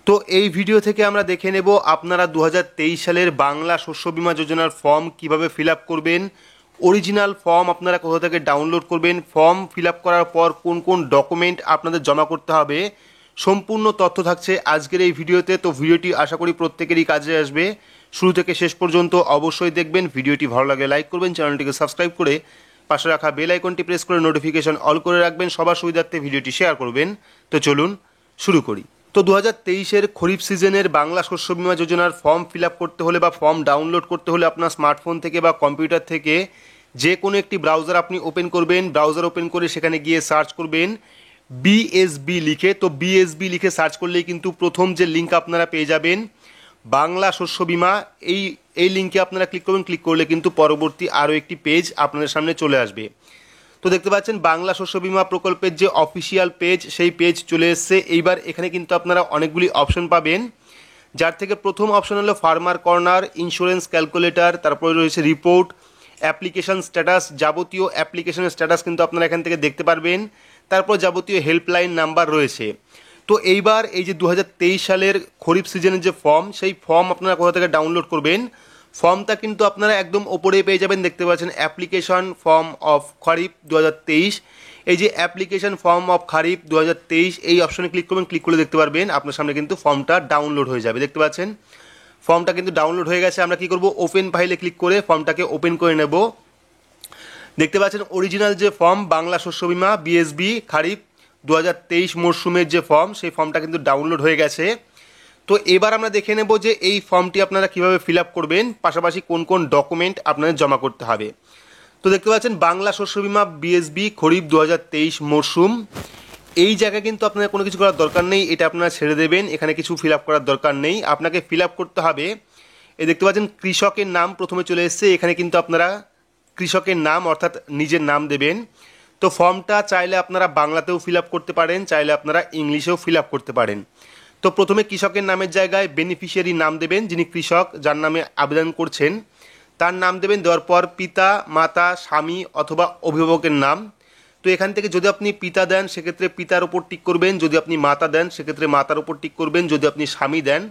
তো এই ভিডিও থেকে আমরা দেখে নেব আপনারা 2023 সালের বাংলা শস্য বীমা যোজনার ফর্ম কিভাবে ফিল আপ করবেন, অরিজিনাল ফর্ম আপনারা কোথা থেকে ডাউনলোড করবেন, ফর্ম ফিল আপ করার পর কোন কোন ডকুমেন্ট আপনাদের জমা করতে হবে, সম্পূর্ণ তথ্য থাকছে আজকের এই ভিডিওতে। তো ভিডিওটি আশা করি প্রত্যেকেরই কাজে আসবে। শুরু থেকে শেষ পর্যন্ত অবশ্যই দেখবেন। ভিডিওটি ভালো লাগলে লাইক করবেন, চ্যানেলটিকে সাবস্ক্রাইব করে পাশে রাখা বেল আইকনটি প্রেস করে নোটিফিকেশন অল করে রাখবেন। সবার সুবিধার্থে ভিডিওটি শেয়ার করবেন। তো চলুন শুরু করি। তো 2023-এর খরিফ সিজনের বাংলা শস্য বীমা যোজনার ফর্ম ফিল আপ করতে হলে বা ফর্ম ডাউনলোড করতে হলে আপনার স্মার্টফোন থেকে বা কম্পিউটার থেকে যে কোনো একটি ব্রাউজার আপনি ওপেন করবেন। ব্রাউজার ওপেন করে সেখানে গিয়ে সার্চ করবেন বিএসবি লিখে। তো বিএসবি লিখে সার্চ করলেই কিন্তু প্রথম যে লিঙ্ক আপনারা পেয়ে যাবেন বাংলা শস্য বীমা, এই লিঙ্কে আপনারা ক্লিক করবেন। ক্লিক করলে কিন্তু পরবর্তী আরও একটি পেজ আপনাদের সামনে চলে আসবে। তো দেখতে পাচ্ছেন বাংলা শস্য বীমা প্রকল্পের যে অফিসিয়াল পেজ, সেই পেজ চলে এসছে। এইবার এখানে কিন্তু আপনারা অনেকগুলি অপশন পাবেন, যার থেকে প্রথম অপশন হলো ফার্মার কর্নার, ইন্স্যুরেন্স ক্যালকুলেটর, তারপরে রয়েছে রিপোর্ট, অ্যাপ্লিকেশন স্ট্যাটাস, যাবতীয় অ্যাপ্লিকেশনের স্ট্যাটাস কিন্তু আপনারা এখান থেকে দেখতে পারবেন। তারপর যাবতীয় হেল্পলাইন নাম্বার রয়েছে। তো এইবার এই যে 2023 সালের খরিফ সিজনের যে ফর্ম, সেই ফর্ম আপনারা কোথা থেকে ডাউনলোড করবেন, ফর্মটা কিন্তু আপনারা একদম ওপরে পেয়ে যাবেন। দেখতে পাচ্ছেন অ্যাপ্লিকেশন ফর্ম অফ খরিফ 2023। এই যে অ্যাপ্লিকেশন ফর্ম অফ খরিফ 2023 এই অপশনে ক্লিক করবেন। ক্লিক করে দেখতে পারবেন আপনার সামনে কিন্তু ফর্মটা ডাউনলোড হয়ে যাবে। দেখতে পাচ্ছেন ফর্মটা কিন্তু ডাউনলোড হয়ে গেছে। আমরা কি করব, ওপেন ফাইলে ক্লিক করে ফর্মটাকে ওপেন করে নেব। দেখতে পাচ্ছেন অরিজিনাল যে ফর্ম বাংলা শস্য বীমা বিএসবি খরিফ 2023 মরশুমের যে ফর্ম, সেই ফর্মটা কিন্তু ডাউনলোড হয়ে গেছে। তো এবার আমরা দেখে নেব যে এই ফর্মটি আপনারা কিভাবে ফিল আপ করবেন, পাশাপাশি কোন কোন ডকুমেন্ট আপনাদের জমা করতে হবে। তো দেখতে পাচ্ছেন বাংলা শস্য বীমা বিএসবি খরিফ 2023 মরশুম, এই জায়গায় কিন্তু আপনার কোনো কিছু করার দরকার নেই, এটা আপনারা ছেড়ে দেবেন। এখানে কিছু ফিল আপ করার দরকার নেই, আপনাকে ফিল আপ করতে হবে। এই দেখতে পাচ্ছেন কৃষকের নাম প্রথমে চলে এসছে। এখানে কিন্তু আপনারা কৃষকের নাম অর্থাৎ নিজের নাম দেবেন। তো ফর্মটা চাইলে আপনারা বাংলাতেও ফিল আপ করতে পারেন, চাইলে আপনারা ইংলিশেও ফিল আপ করতে পারেন। তো প্রথমে কৃষকের নামের জায়গায় বেনিফিশিয়ারি নাম দেবেন, যিনি কৃষক যার নামে আবেদন করছেন তার নাম দেবেন। দেওয়ার পর পিতা, মাতা, স্বামী অথবা অভিভাবকের নাম। তো এখান থেকে যদি আপনি পিতা দেন সেক্ষেত্রে পিতার ওপর টিক করবেন, যদি আপনি মাতা দেন সেক্ষেত্রে মাতার ওপর টিক করবেন, যদি আপনি স্বামী দেন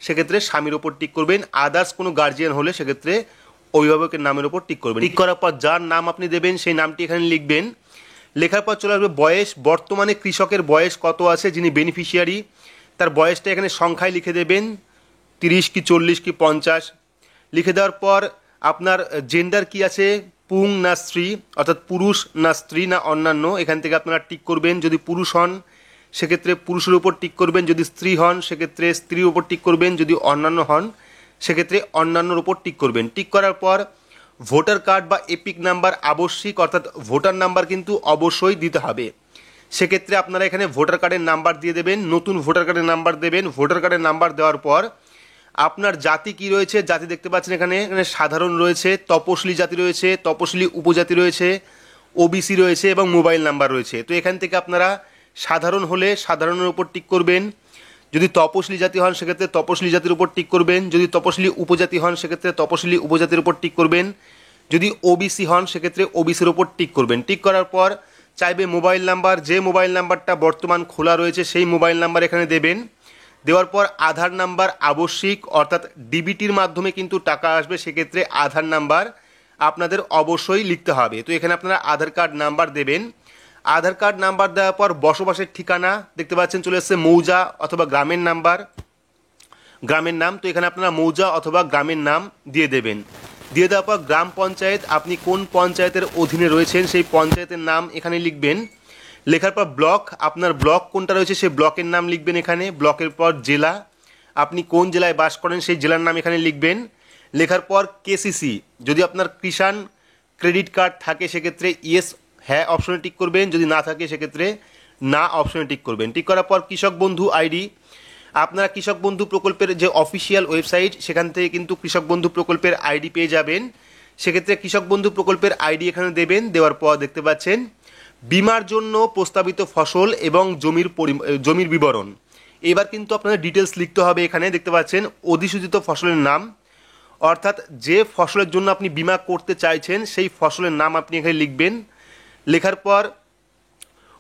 সেক্ষেত্রে স্বামীর ওপর টিক করবেন। আদার্স কোনো গার্জিয়ান হলে সেক্ষেত্রে অভিভাবকের নামের ওপর টিক করবেন। টিক করার পর যার নাম আপনি দেবেন সেই নামটি এখানে লিখবেন। লেখার পর চলে আসবে বয়স, বর্তমানে কৃষকের বয়স কত আছে, যিনি বেনিফিশিয়ারি তার বয়সটা এখানে সংখ্যায় লিখে দেবেন, 30 কি 40 কি 50। লিখে দেওয়ার পর আপনার জেন্ডার কি আছে, পুং না স্ত্রী, অর্থাৎ পুরুষ না স্ত্রী না অন্যান্য, এখান থেকে আপনারা টিক করবেন। যদি পুরুষ হন সেক্ষেত্রে পুরুষের উপর টিক করবেন, যদি স্ত্রী হন সেক্ষেত্রে স্ত্রীর উপর টিক করবেন, যদি অন্যান্য হন সেক্ষেত্রে অন্যান্যর উপর টিক করবেন। টিক করার পর ভোটার কার্ড বা এপিক নাম্বার আবশ্যিক, অর্থাৎ ভোটার নাম্বার কিন্তু অবশ্যই দিতে হবে। সেক্ষেত্রে আপনারা এখানে ভোটার কার্ডের নাম্বার দিয়ে দেবেন, নতুন ভোটার কার্ডের নাম্বার দেবেন। ভোটার কার্ডের নাম্বার দেওয়ার পর আপনার জাতি কি রয়েছে, জাতি দেখতে পাচ্ছেন এখানে সাধারণ রয়েছে, তপশিলি জাতি রয়েছে, তপশিলি উপজাতি রয়েছে, ওবিসি রয়েছে এবং মোবাইল নাম্বার রয়েছে। তো এখান থেকে আপনারা সাধারণ হলে সাধারণের উপর টিক করবেন, যদি তপশিলি জাতি হন সেক্ষেত্রে তপশিলি জাতির উপর টিক করবেন, যদি তপশিলি উপজাতি হন সেক্ষেত্রে তপশিলি উপজাতির উপর টিক করবেন, যদি ওবিসি হন সেক্ষেত্রে ওবিসির উপর টিক করবেন। টিক করার পর চাইবে মোবাইল নাম্বার, যে মোবাইল নাম্বারটা বর্তমান খোলা রয়েছে সেই মোবাইল নাম্বার এখানে দেবেন। দেওয়ার পর আধার নাম্বার আবশ্যিক, অর্থাৎ ডিবিটির মাধ্যমে কিন্তু টাকা আসবে, সেক্ষেত্রে আধার নাম্বার আপনাদের অবশ্যই লিখতে হবে। তো এখানে আপনারা আধার কার্ড নাম্বার দেবেন। আধার কার্ড নাম্বার দেওয়ার পর বসবাসের ঠিকানা দেখতে পাচ্ছেন চলে এসছে মৌজা অথবা গ্রামের নাম্বার, গ্রামের নাম। তো এখানে আপনারা মৌজা অথবা গ্রামের নাম দিয়ে দেবেন। দিয়ে দেওয়ার পর গ্রাম পঞ্চায়েত, আপনি কোন পঞ্চায়েতের অধীনে রয়েছেন সেই পঞ্চায়েতের নাম এখানে লিখবেন। লেখার পর ব্লক, আপনার ব্লক কোনটা রয়েছে সেই ব্লকের নাম লিখবেন এখানে। ব্লকের পর জেলা, আপনি কোন জেলায় বাস করেন সেই জেলার নাম এখানে লিখবেন। লেখার পর কেসিসি, যদি আপনার কিষাণ ক্রেডিট কার্ড থাকে সেক্ষেত্রে ইয়েস হ্যাঁ অপশনে টিক করবেন, যদি না থাকে সেক্ষেত্রে না অপশনে টিক করবেন। টিক করার পর কৃষক বন্ধু আইডি, আপনারা কৃষক বন্ধু প্রকল্পের যে অফিসিয়াল ওয়েবসাইট সেখান থেকে কিন্তু কৃষক বন্ধু প্রকল্পের আইডি পেয়ে যাবেন। সেক্ষেত্রে কৃষক বন্ধু প্রকল্পের আইডি এখানে দেবেন। দেওয়ার পর দেখতে পাচ্ছেন বিমার জন্য প্রস্তাবিত ফসল এবং জমির বিবরণ। এবার কিন্তু আপনাদের ডিটেলস লিখতে হবে। এখানে দেখতে পাচ্ছেন অধিসূচিত ফসলের নাম, অর্থাৎ যে ফসলের জন্য আপনি বিমা করতে চাইছেন সেই ফসলের নাম আপনি এখানে লিখবেন। লেখার পর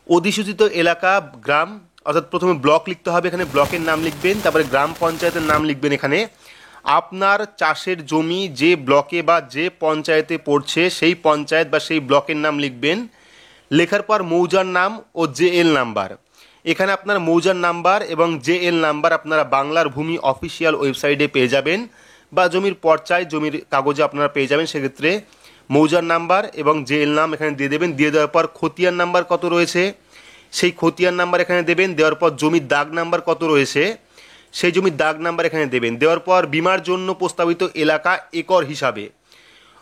অধিসূচিত এলাকা গ্রাম, অর্থাৎ প্রথমে ব্লক লিখতে হবে, এখানে ব্লকের নাম লিখবেন, তারপরে গ্রাম পঞ্চায়েতের নাম লিখবেন। এখানে আপনার চাষের জমি যে ব্লকে বা যে পঞ্চায়েতে পড়ছে সেই পঞ্চায়েত বা সেই ব্লকের নাম লিখবেন। লেখার পর মৌজার নাম ও জেএল নাম্বার, এখানে আপনার মৌজার নাম্বার এবং জেএল নাম্বার আপনারা বাংলার ভূমি অফিসিয়াল ওয়েবসাইটে পেয়ে যাবেন, বা জমির পর্চায় জমির কাগজে আপনারা পেয়ে যাবেন। সেক্ষেত্রে মৌজার নাম্বার এবং জেএল নাম এখানে দিয়ে দেবেন। দিয়ে দেওয়ার পর খতিয়ান নাম্বার কত রয়েছে সেই খতিয়ান নাম্বার এখানে দেবেন। দেওয়ার পর জমির দাগ নাম্বার কত রয়েছে সেই জমির দাগ নাম্বার এখানে দেবেন। দেওয়ার পর বীমার জন্য প্রস্তাবিত এলাকা একর হিসাবে,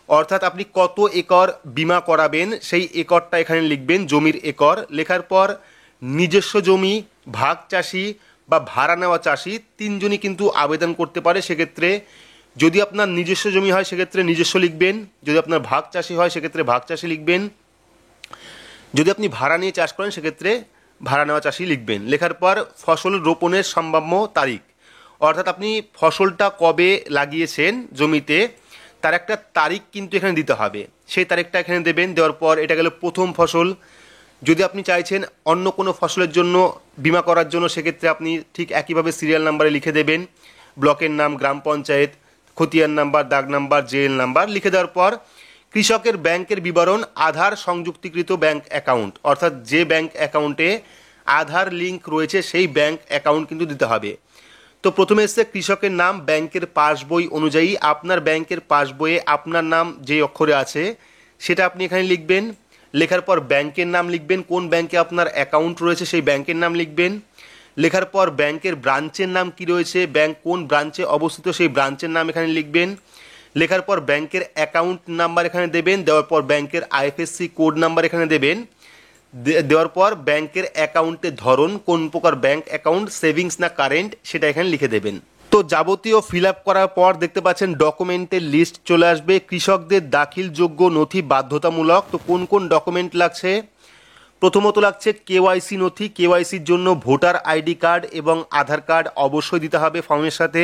অর্থাৎ আপনি কত একর বীমা করাবেন সেই একরটা এখানে লিখবেন, জমির একর। লেখার পর নিজস্ব জমি, ভাগ চাষি বা ভাড়া নেওয়া চাষি তিনজনই কিন্তু আবেদন করতে পারে। সেক্ষেত্রে যদি আপনার নিজস্ব জমি হয় সেক্ষেত্রে নিজস্ব লিখবেন, যদি আপনার ভাগ চাষি হয় সেক্ষেত্রে ভাগ চাষি লিখবেন, যদি আপনি ভাড়া নিয়ে চাষ করেন সেক্ষেত্রে ভাড়া নেওয়া চাষি লিখবেন। লেখার পর ফসল রোপণের সম্ভাব্য তারিখ, অর্থাৎ আপনি ফসলটা কবে লাগিয়েছেন জমিতে তার একটা তারিখ কিন্তু এখানে দিতে হবে, সেই তারিখটা এখানে দেবেন। দেওয়ার পর এটা গেল প্রথম ফসল। যদি আপনি চাইছেন অন্য কোনো ফসলের জন্য বিমা করার জন্য সেক্ষেত্রে আপনি ঠিক একইভাবে সিরিয়াল নাম্বারে লিখে দেবেন, ব্লকের নাম, গ্রাম পঞ্চায়েত, খতিয়ান নাম্বার, দাগ নাম্বার, জেএল নাম্বার লিখে দেওয়ার পর কৃষকের ব্যাংকের বিবরণ, আধার সংযুক্তিকৃত ব্যাংক অ্যাকাউন্ট, অর্থাৎ যে ব্যাংক অ্যাকাউন্টে আধার লিঙ্ক রয়েছে সেই ব্যাংক অ্যাকাউন্ট কিন্তু দিতে হবে। তো প্রথমে এসছে কৃষকের নাম, ব্যাংকের পাসবই অনুযায়ী আপনার ব্যাংকের পাসবইয়ে আপনার নাম যে অক্ষরে আছে সেটা আপনি এখানে লিখবেন। লেখার পর ব্যাংকের নাম লিখবেন, কোন ব্যাংকে আপনার অ্যাকাউন্ট রয়েছে সেই ব্যাংকের নাম লিখবেন। লেখার পর ব্যাংকের ব্রাঞ্চের নাম কি রয়েছে, ব্যাংক কোন ব্রাঞ্চে অবস্থিত সেই ব্রাঞ্চের নাম এখানে লিখবেন। লেখার পর ব্যাংকের অ্যাকাউন্ট নাম্বার এখানে দেবেন। দেওয়ার পর ব্যাংকের আইএফএসসি কোড নাম্বার এখানে দেবেন। দেওয়ার পর ব্যাংকের অ্যাকাউন্টের ধরন, কোন প্রকার ব্যাংক অ্যাকাউন্ট, সেভিংস না কারেন্ট, সেটা এখানে লিখে দেবেন। তো যাবতীয় ফিল আপ করার পর দেখতে পাচ্ছেন ডকুমেন্টের লিস্ট চলে আসবে। কৃষকদের দাখিলযোগ্য নথি বাধ্যতামূলক। তো কোন কোন ডকুমেন্ট লাগছে, প্রথমত লাগছে কেওয়াইসি নথি। কেওয়াইসির জন্য ভোটার আইডি কার্ড এবং আধার কার্ড অবশ্যই দিতে হবে ফর্মের সাথে।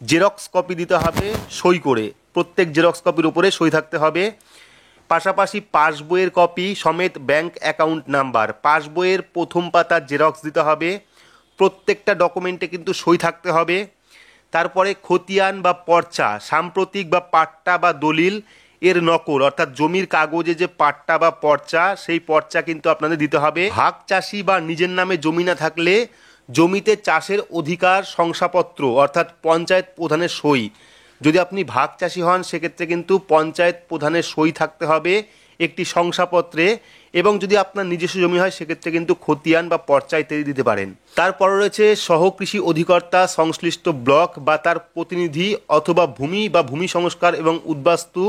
জেরক্স কপি দিতে হবে সই করে, প্রত্যেক জেরক্স কপির উপরে সই থাকতে হবে। পাশাপাশি পাসবইয়ের কপি সমেত ব্যাংক অ্যাকাউন্ট নাম্বার, পাসবইয়ের প্রথম পাতার জেরক্স দিতে হবে। প্রত্যেকটা ডকুমেন্টে কিন্তু সই থাকতে হবে। তারপরে খতিয়ান বা পর্চা, সাম্প্রতিক বা পাট্টা বা দলিল এর নকল, অর্থাৎ জমির কাগজে যে পাট্টা বা পর্চা সেই পর্চা কিন্তু আপনাদের দিতে হবে। ভাগ চাষি বা নিজের নামে জমি না থাকলে জমিতে চাষের অধিকার শংসাপত্র, অর্থাৎ পঞ্চায়েত প্রধানের সই। যদি আপনি ভাগ চাষি হন সেক্ষেত্রে কিন্তু পঞ্চায়েত প্রধানের সই থাকতে হবে একটি শংসাপত্রে, এবং যদি আপনার নিজস্ব জমি হয় সেক্ষেত্রে কিন্তু খতিয়ান বা পর্চা ইত্যাদি দিতে পারেন। তারপর রয়েছে সহকৃষি অধিকর্তা, সংশ্লিষ্ট ব্লক বা তার প্রতিনিধি অথবা ভূমি বা ভূমি সংস্কার এবং উদ্বাস্তু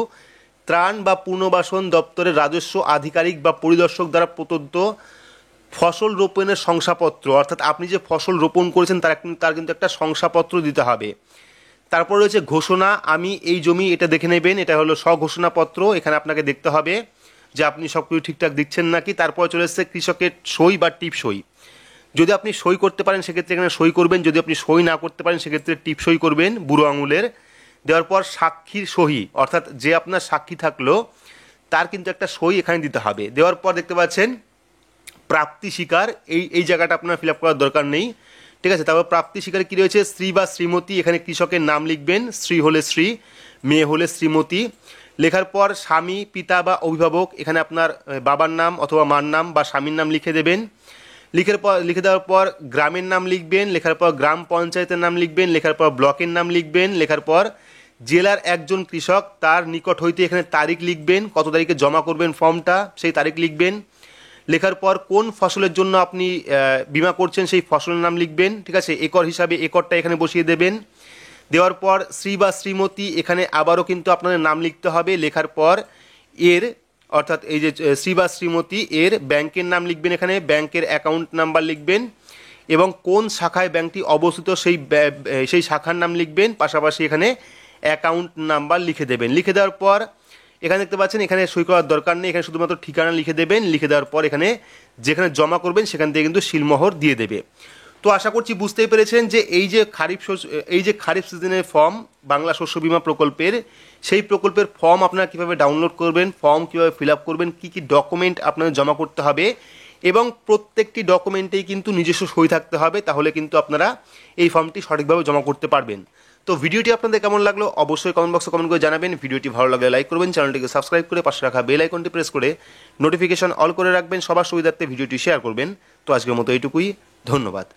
ত্রাণ বা পুনর্বাসন দপ্তরের রাজস্ব আধিকারিক বা পরিদর্শক দ্বারা প্রদত্ত ফসল রোপণের শংসাপত্র, অর্থাৎ আপনি যে ফসল রোপণ করেছেন তার কিন্তু একটা শংসাপত্র দিতে হবে। তারপর রয়েছে ঘোষণা, আমি এই জমি, এটা দেখে নেবেন, এটা হলো স্বঘোষণাপত্র। এখানে আপনাকে দেখতে হবে যে আপনি সব কিছু ঠিকঠাক দিচ্ছেন নাকি। তারপর চলে এসছে কৃষকের সই বা টিপ সই। যদি আপনি সই করতে পারেন সেক্ষেত্রে এখানে সই করবেন, যদি আপনি সই না করতে পারেন সেক্ষেত্রে টিপ সই করবেন বুড়ো আঙুলের। দেওয়ার পর সাক্ষীর সহি, অর্থাৎ যে আপনার সাক্ষী থাকলো তার কিন্তু একটা সই এখানে দিতে হবে। দেওয়ার পর দেখতে পাচ্ছেন প্রাপ্তি স্বীকার, এই জায়গাটা আপনার ফিল আপ করার দরকার নেই, ঠিক আছে। তারপর প্রাপ্তি স্বীকারে কী রয়েছে, স্ত্রী বা শ্রীমতী, এখানে কৃষকের নাম লিখবেন, স্ত্রী হলে শ্রী, মেয়ে হলে শ্রীমতী। লেখার পর স্বামী, পিতা বা অভিভাবক, এখানে আপনার বাবার নাম অথবা মার নাম বা স্বামীর নাম লিখে দেবেন। লিখে দেওয়ার পর গ্রামের নাম লিখবেন। লেখার পর গ্রাম পঞ্চায়েতের নাম লিখবেন। লেখার পর ব্লকের নাম লিখবেন। লেখার পর জেলার একজন কৃষক, তার নিকট হইতে এখানে তারিখ লিখবেন, কত তারিখে জমা করবেন ফর্মটা সেই তারিখ লিখবেন। লেখার পর কোন ফসলের জন্য আপনি বিমা করছেন সেই ফসলের নাম লিখবেন, ঠিক আছে। একর হিসাবে একরটা এখানে বসিয়ে দেবেন। দেওয়ার পর শ্রী বা শ্রীমতী, এখানে আবারও কিন্তু আপনাদের নাম লিখতে হবে। লেখার পর এর, অর্থাৎ এই যে শ্রী বা শ্রীমতী, এর ব্যাংকের নাম লিখবেন, এখানে ব্যাংকের অ্যাকাউন্ট নাম্বার লিখবেন এবং কোন শাখায় ব্যাংকটি অবস্থিত সেই শাখার নাম লিখবেন। পাশাপাশি এখানে অ্যাকাউন্ট নাম্বার লিখে দেবেন। লিখে দেওয়ার পর এখানে দেখতে পাচ্ছেন এখানে সই করার দরকার নেই, এখানে শুধুমাত্র ঠিকানা লিখে দেবেন। লিখে দেওয়ার পর এখানে যেখানে জমা করবেন সেখান থেকে কিন্তু সিলমোহর দিয়ে দেবে। তো আশা করছি বুঝতেই পেরেছেন যে এই যে খারিফ সিজনের ফর্ম বাংলা শস্য বীমা প্রকল্পের, সেই প্রকল্পের ফর্ম আপনারা কীভাবে ডাউনলোড করবেন, ফর্ম কীভাবে ফিল আপ করবেন, কী কী ডকুমেন্ট আপনাদের জমা করতে হবে, এবং প্রত্যেকটি ডকুমেন্টেই কিন্তু নিজস্ব সই থাকতে হবে, তাহলে কিন্তু আপনারা এই ফর্মটি সঠিকভাবে জমা করতে পারবেন। তো ভিডিওটি আপনাদের কেমন লাগলো অবশ্যই কমেন্ট বক্সে কমেন্ট করে জানাবেন। ভিডিওটি ভালো লাগলে লাইক করবেন, চ্যানেলটিকে সাবস্ক্রাইব করে পাশে রাখা বেল আইকনটি প্রেস করে নোটিফিকেশন অল করে রাখবেন, সবার সুবিধার্থে ভিডিওটি শেয়ার করবেন। তো আজকের মতো এইটুকুই, ধন্যবাদ।